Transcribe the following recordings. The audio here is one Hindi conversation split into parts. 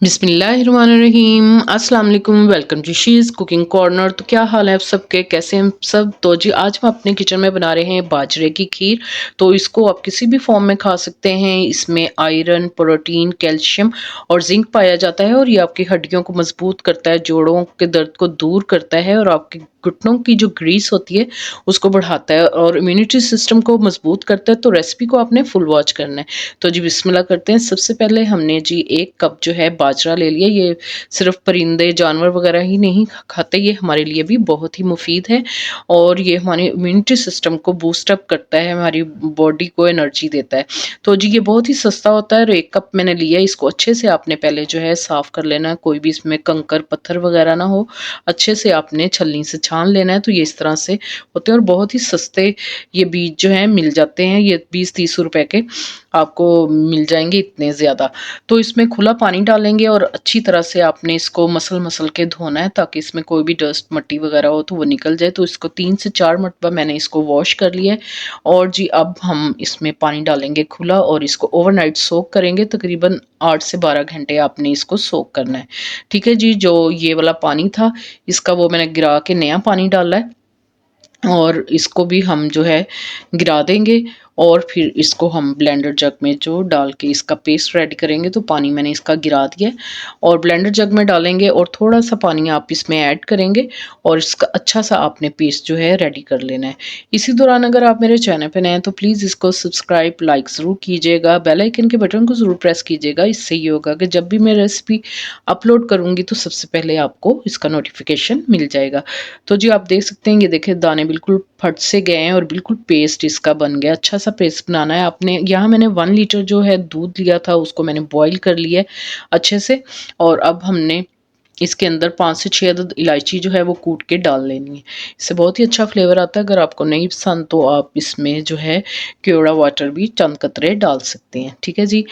बिस्मिल्लाहिर्रहमानिर्रहीम अस्सलाम वालेकुम। Welcome to she's cooking corner. तो क्या हाल है आप सबके, कैसे हैं सब। तो जी आज हम अपने किचन में बना रहे हैं बाजरे की खीर। तो इसको आप किसी भी फॉर्म में खा सकते हैं। इसमें आयरन, प्रोटीन, कैल्शियम और जिंक पाया जाता है और ये आपकी हड्डियों को मजबूत करता है, जोड़ों के दर्द को दूर करता है और आपके घुटनों की जो ग्रीस होती है उसको बढ़ाता है और इम्यूनिटी सिस्टम को मजबूत करता है। तो रेसिपी को आपने फुल वॉच करना है। तो जी बिस्मिल्लाह करते हैं। सबसे पहले हमने जी 1 कप जो है बाजरा ले लिया। ये सिर्फ परिंदे जानवर वगैरह ही नहीं खाते, ये हमारे लिए भी बहुत ही मुफीद है और ये हमारे इम्यूनिटी सिस्टम को बूस्ट अप करता है, हमारी बॉडी को एनर्जी देता है। तो जी ये बहुत ही सस्ता होता है और 1 कप मैंने लिया। इसको अच्छे से आपने पहले जो है साफ कर लेना है, कोई भी इसमें कंकर पत्थर वगैरह ना हो। अच्छे से आपने छलनी से छान लेना है। तो ये इस तरह से होते हैं और बहुत ही सस्ते ये बीज जो है मिल जाते हैं। ये 20-30 रुपए के आपको मिल जाएंगे, इतने ज़्यादा। तो इसमें खुला पानी डालेंगे और अच्छी तरह से आपने इसको मसल मसल के धोना है ताकि इसमें कोई भी डस्ट मट्टी वगैरह हो तो वो निकल जाए। तो इसको 3 से 4 मरतबा मैंने इसको वॉश कर लिया है और जी अब हम इसमें पानी डालेंगे खुला और इसको ओवरनाइट सोक करेंगे। तकरीबन 8 से 12 घंटे आपने इसको सोक करना है। ठीक है जी। जो ये वाला पानी था इसका वो मैंने गिरा के नया पानी डाला है और इसको भी हम जो है गिरा देंगे और फिर इसको हम ब्लेंडर जग में जो डाल के इसका पेस्ट रेडी करेंगे। तो पानी मैंने इसका गिरा दिया है और ब्लेंडर जग में डालेंगे और थोड़ा सा पानी आप इसमें ऐड करेंगे और इसका अच्छा सा आपने पेस्ट जो है रेडी कर लेना है। इसी दौरान अगर आप मेरे चैनल पे नए हैं तो प्लीज़ इसको सब्सक्राइब लाइक ज़रूर कीजिएगा, बेल आइकन के बटन को ज़रूर प्रेस कीजिएगा। इससे ये होगा कि जब भी मैं रेसिपी अपलोड करूँगी तो सबसे पहले आपको इसका नोटिफिकेशन मिल जाएगा। तो जी आप देख सकते हैं, ये देखिए दाने बिल्कुल फट से गए हैं और बिल्कुल पेस्ट इसका बन गया। अच्छा सा पेस्ट बनाना है आपने। यहाँ मैंने 1 लीटर जो है दूध लिया था उसको मैंने बॉईल कर लिया है अच्छे से और अब हमने इसके अंदर 5 से 6 अदद इलायची जो है वो कूट के डाल लेनी है। इससे बहुत ही अच्छा फ्लेवर आता है। अगर आपको नहीं पसंद तो आप इसमें जो है केवड़ा वाटर भी चंद कतरे डाल सकते हैं। ठीक है जी।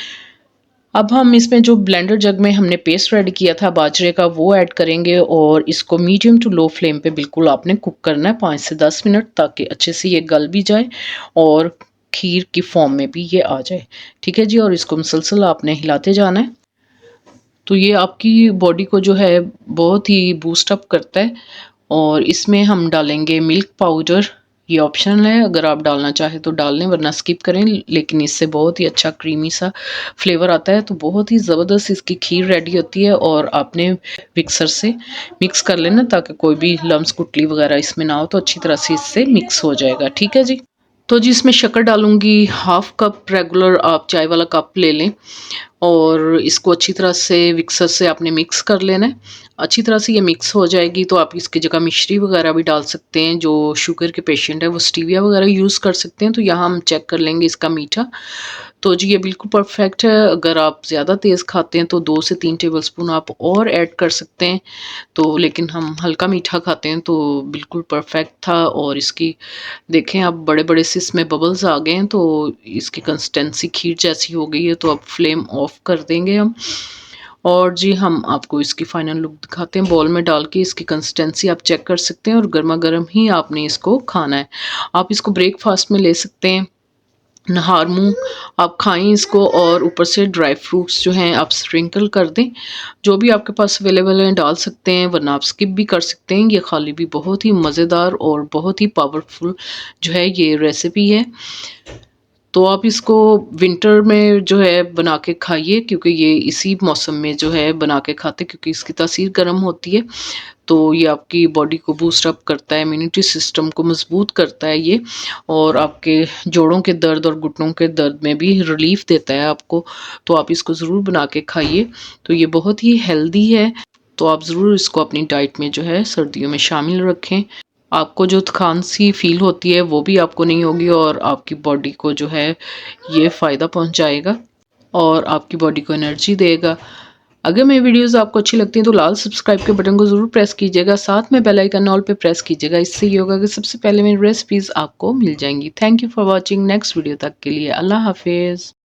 अब हम इसमें जो ब्लेंडर जग में हमने पेस्ट रेडी किया था बाजरे का वो ऐड करेंगे और इसको मीडियम टू लो फ्लेम पे बिल्कुल आपने कुक करना है 5 से 10 मिनट, ताकि अच्छे से ये गल भी जाए और खीर की फॉर्म में भी ये आ जाए। ठीक है जी। और इसको मुसलसल आपने हिलाते जाना है। तो ये आपकी बॉडी को जो है बहुत ही बूस्ट अप करता है और इसमें हम डालेंगे मिल्क पाउडर। ये ऑप्शनल है, अगर आप डालना चाहें तो डाल लें वरना स्किप करें, लेकिन इससे बहुत ही अच्छा क्रीमी सा फ्लेवर आता है। तो बहुत ही ज़बरदस्त इसकी खीर रेडी होती है और आपने मिक्सर से मिक्स कर लेना ताकि कोई भी लम्स गुटली वगैरह इसमें ना हो। तो अच्छी तरह से इससे मिक्स हो जाएगा। ठीक है जी। तो जी इसमें शक्कर डालूंगी 1/2 कप, रेगुलर आप चाय वाला कप ले लें और इसको अच्छी तरह से मिक्सर से आपने मिक्स कर लेना है। अच्छी तरह से ये मिक्स हो जाएगी तो आप इसकी जगह मिश्री वगैरह भी डाल सकते हैं। जो शुगर के पेशेंट है वो स्टीविया वगैरह यूज़ कर सकते हैं। तो यहाँ हम चेक कर लेंगे इसका मीठा। तो जी ये बिल्कुल परफेक्ट है। अगर आप ज़्यादा तेज़ खाते हैं तो 2 से 3 टेबलस्पून आप और ऐड कर सकते हैं। तो लेकिन हम हल्का मीठा खाते हैं तो बिल्कुल परफेक्ट था। और इसकी देखें अब बड़े-बड़े से इसमें बबल्स आ गए हैं तो इसकी कंसिस्टेंसी खीर जैसी हो गई है। तो अब फ्लेम ऑफ कर देंगे हम और जी हम आपको इसकी फाइनल लुक दिखाते हैं। बॉल में डाल के इसकी कंसिस्टेंसी आप चेक कर सकते हैं और गर्मा गर्म ही आपने इसको खाना है। आप इसको ब्रेकफास्ट में ले सकते हैं, नहार मुँह आप खाएं इसको और ऊपर से ड्राई फ्रूट्स जो हैं आप स्प्रिंकल कर दें। जो भी आपके पास अवेलेबल हैं डाल सकते हैं वरना आप स्किप भी कर सकते हैं। ये खाली भी बहुत ही मज़ेदार और बहुत ही पावरफुल जो है ये रेसिपी है। तो आप इसको विंटर में जो है बना के खाइए क्योंकि ये इसी मौसम में जो है बना के खाते, क्योंकि इसकी तासीर गर्म होती है। तो ये आपकी बॉडी को बूस्ट अप करता है, इम्यूनिटी सिस्टम को मजबूत करता है ये और आपके जोड़ों के दर्द और घुटनों के दर्द में भी रिलीफ देता है आपको। तो आप इसको ज़रूर बना के खाइए। तो ये बहुत ही हेल्दी है। तो आप ज़रूर इसको अपनी डाइट में जो है सर्दियों में शामिल रखें। आपको जो खांसी फील होती है वो भी आपको नहीं होगी और आपकी बॉडी को जो है ये फ़ायदा पहुंचाएगा और आपकी बॉडी को एनर्जी देगा। अगर मेरी वीडियोस आपको अच्छी लगती हैं तो लाल सब्सक्राइब के बटन को ज़रूर प्रेस कीजिएगा, साथ में बेल आइकन ऑल पे प्रेस कीजिएगा। इससे ये होगा कि सबसे पहले मेरी रेसिपीज़ आपको मिल जाएंगी। Thank you for watching. Next video तक के लिए अल्लाह हाफिज़।